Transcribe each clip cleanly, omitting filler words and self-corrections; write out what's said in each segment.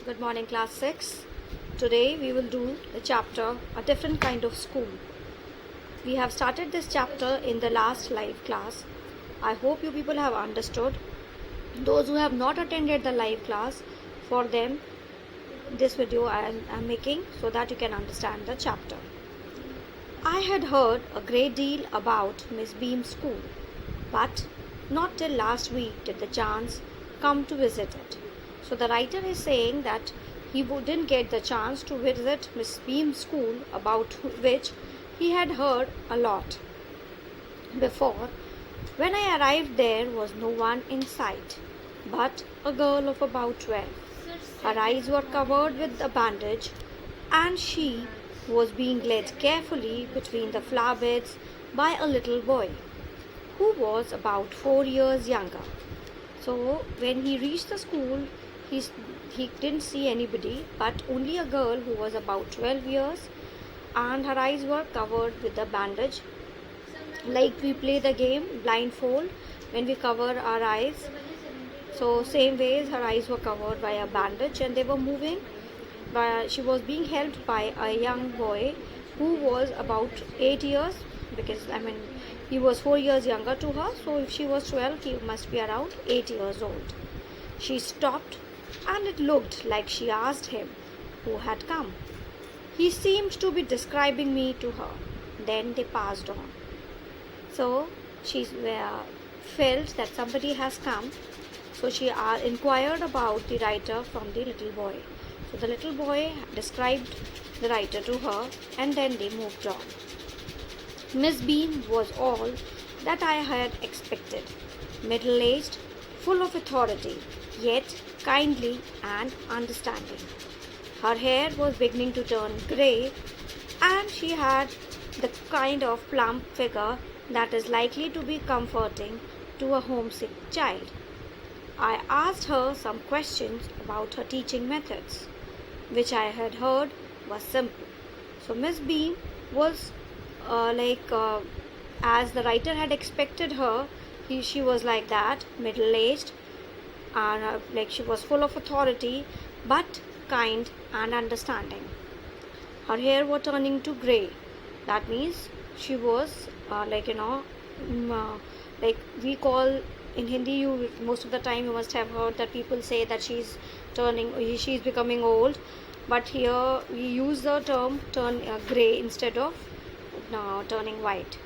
Good morning, class 6. Today we will do the chapter A Different Kind of School. We have started this chapter in the last live class. I hope you people have understood. Those who have not attended the live class, for them this video I am making so that you can understand the chapter. I had heard a great deal about Miss Beam's school, but not till last week did the chance come to visit it. So the writer is saying that he didn't get the chance to visit Miss Beam's school, about which he had heard a lot before. When I arrived, there was no one in sight but a girl of about 12. Her eyes were covered with a bandage, and she was being led carefully between the flower beds by a little boy who was about 4 years younger. So when he reached the school, he didn't see anybody but only a girl who was about 12 years, and her eyes were covered with a bandage, like we play the game blindfold when we cover our eyes. So same ways her eyes were covered by a bandage, and they were moving. She was being helped by a young boy who was about 8 years, because he was 4 years younger to her, so if she was 12, he must be around 8 years old. She stopped, and it looked like she asked him who had come. He seemed to be describing me to her. Then they passed on. So she felt that somebody has come. So she inquired about the writer from the little boy. So the little boy described the writer to her, and then they moved on. Miss Beam was all that I had expected. Middle-aged, full of authority, yet kindly and understanding. Her hair was beginning to turn grey, and she had the kind of plump figure that is likely to be comforting to a homesick child. I asked her some questions about her teaching methods, which I had heard was simple. So Miss Beam was as the writer had expected her, she was like that, middle-aged, and she was full of authority but kind and understanding. Her hair was turning to grey. That means she was we call in Hindi, most of the time you must have heard that people say that she's becoming old, but here we use the term grey instead of turning white,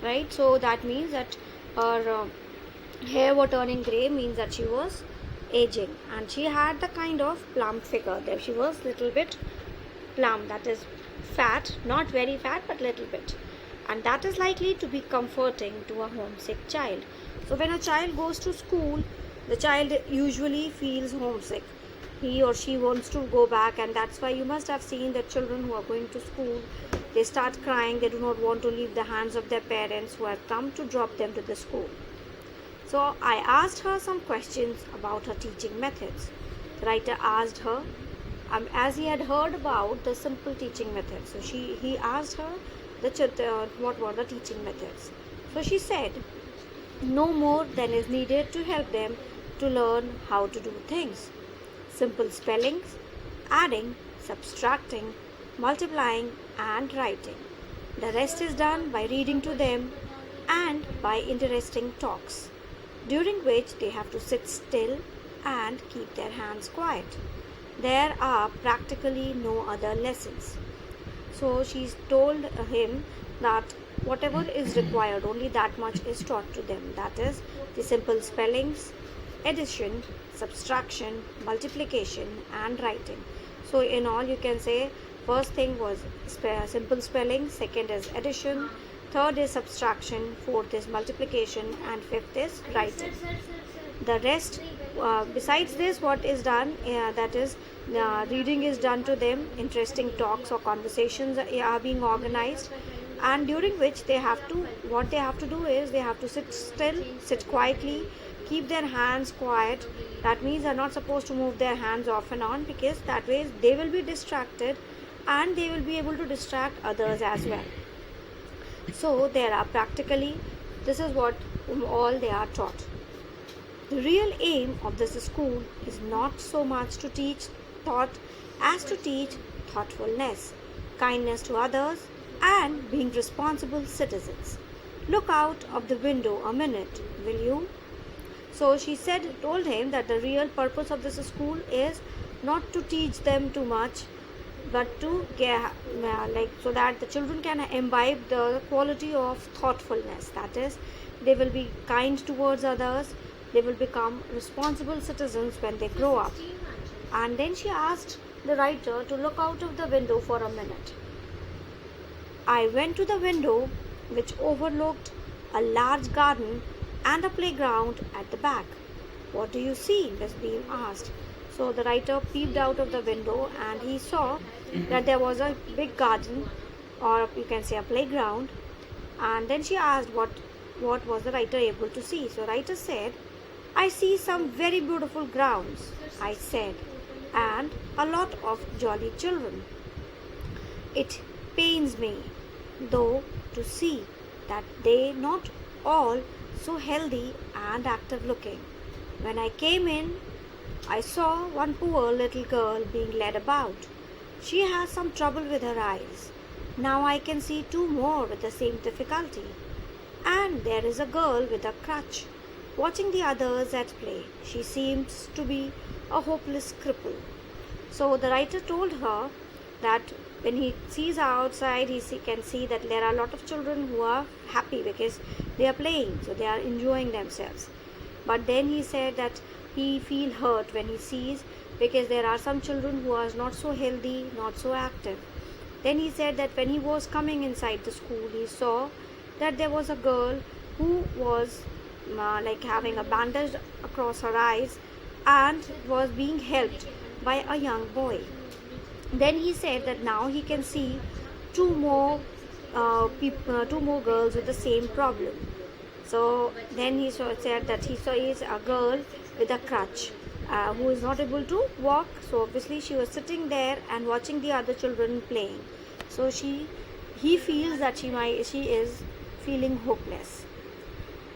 right? So that means that her hair was turning grey, means that she was aging, and she had the kind of plump figure. There she was little bit plump, that is fat, not very fat but little bit, and that is likely to be comforting to a homesick child. So when a child goes to school, the child usually feels homesick. He or she wants to go back, and that's why you must have seen that children who are going to school, they start crying. They do not want to leave the hands of their parents who have come to drop them to the school. So I asked her some questions about her teaching methods. The writer asked her, as he had heard about the simple teaching methods. So he asked her what were the teaching methods. So she said, no more than is needed to help them to learn how to do things. Simple spellings, adding, subtracting, multiplying and writing. The rest is done by reading to them and by interesting talks, during which they have to sit still and keep their hands quiet. There are practically no other lessons. So she's told him that whatever is required, only that much is taught to them. That is the simple spellings, addition, subtraction, multiplication and writing. So in all you can say, first thing was simple spelling, second is addition, third is subtraction, fourth is multiplication and fifth is writing. The rest, besides this, what is done, that is reading is done to them, interesting talks or conversations are being organized, and during which what they have to do is they have to sit still, sit quietly, keep their hands quiet. That means they are not supposed to move their hands off and on, because that way they will be distracted and they will be able to distract others as well. So there are this is what all they are taught. The real aim of this school is not so much to teach thought as to teach thoughtfulness, kindness to others, and being responsible citizens. Look out of the window a minute, will you? So she told him that the real purpose of this school is not to teach them too much, but to get, so that the children can imbibe the quality of thoughtfulness. That is, they will be kind towards others, they will become responsible citizens when they grow up. And then she asked the writer to look out of the window for a minute. I went to the window, which overlooked a large garden and a playground at the back. What do you see? Miss Beam asked. So the writer peeped out of the window and he saw that there was a big garden, or you can say a playground. And then she asked what was the writer able to see. So writer said, I see some very beautiful grounds, I said, and a lot of jolly children. It pains me, though, to see that they not all so healthy and active looking. When I came in, I saw one poor little girl being led about. She has some trouble with her eyes. Now I can see two more with the same difficulty. And there is a girl with a crutch, watching the others at play. She seems to be a hopeless cripple. So the writer told her that when he sees her outside, he can see that there are a lot of children who are happy because they are playing, so they are enjoying themselves. But then he said that he feels hurt when he sees, because there are some children who are not so healthy, not so active. Then he said that when he was coming inside the school, he saw that there was a girl who was having a bandage across her eyes and was being helped by a young boy. Then he said that now he can see two more girls with the same problem. So then he said that he saw a girl with a crutch who is not able to walk. So obviously she was sitting there and watching the other children playing. So he feels that she is feeling hopeless.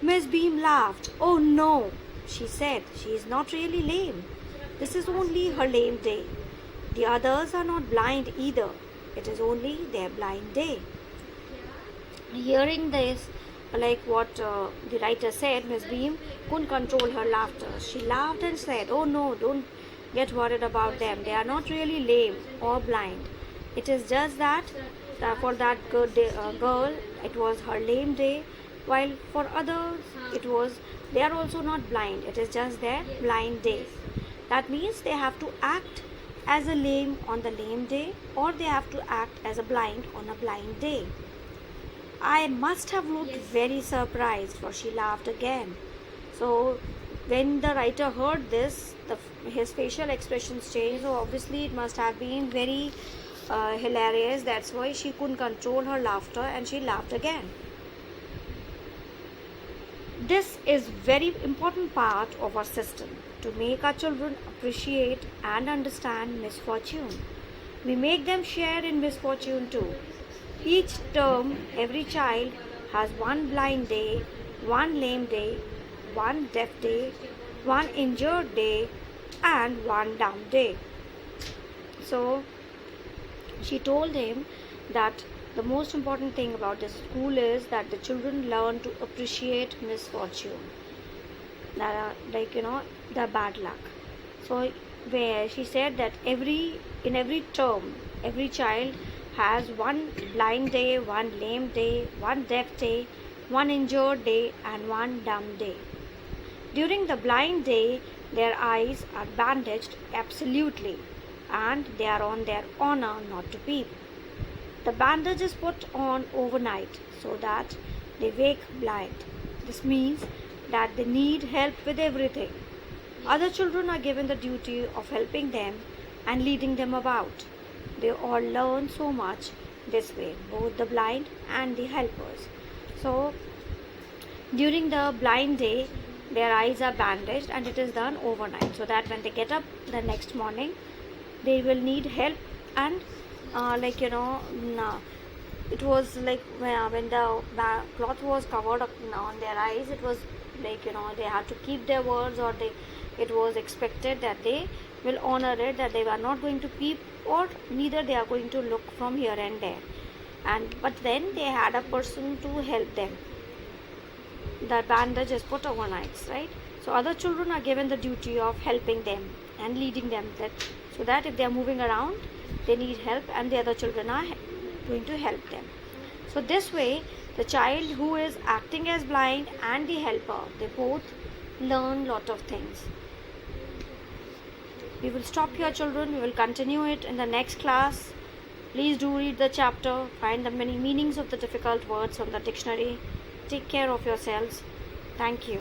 Miss Beam laughed. Oh no, she said, she is not really lame. This is only her lame day. The others are not blind either. It is only their blind day. Hearing this, like what the writer said, Miss Beam couldn't control her laughter. She laughed and said, oh no, don't get worried about them. They are not really lame or blind. It is just that for that girl, it was her lame day, while for others, they are also not blind. It is just their blind day. That means they have to act as a lame on the lame day, or they have to act as a blind on a blind day. I must have looked very surprised, for she laughed again. So when the writer heard this, his facial expressions changed. So obviously it must have been very hilarious. That's why she couldn't control her laughter and she laughed again. This is very important part of our system, to make our children appreciate and understand misfortune. We make them share in misfortune too. Each term, every child has one blind day, one lame day, one deaf day, one injured day, and one dumb day. So she told him that the most important thing about this school is that the children learn to appreciate misfortune, the bad luck. So where she said that in every term, every child has one blind day, one lame day, one deaf day, one injured day, and one dumb day. During the blind day, their eyes are bandaged absolutely, and they are on their honor not to peep. The bandage is put on overnight so that they wake blind. This means that they need help with everything. Other children are given the duty of helping them and leading them about. They all learn so much this way, both the blind and the helpers. So during the blind day, their eyes are bandaged and it is done overnight, so that when they get up the next morning, they will need help. And it was like when the cloth was covered on their eyes, it was they had to keep their words, or it was expected that they will honor it, that they are not going to peep or neither they are going to look from here and there. But then they had a person to help them. The bandage is put overnight, right? So other children are given the duty of helping them and leading them, so that if they are moving around, they need help and the other children are going to help them. So this way, the child who is acting as blind and the helper, they both learn lot of things. We will stop here, children. We will continue it in the next class. Please do read the chapter, find the many meanings of the difficult words from the dictionary. Take care of yourselves. Thank you.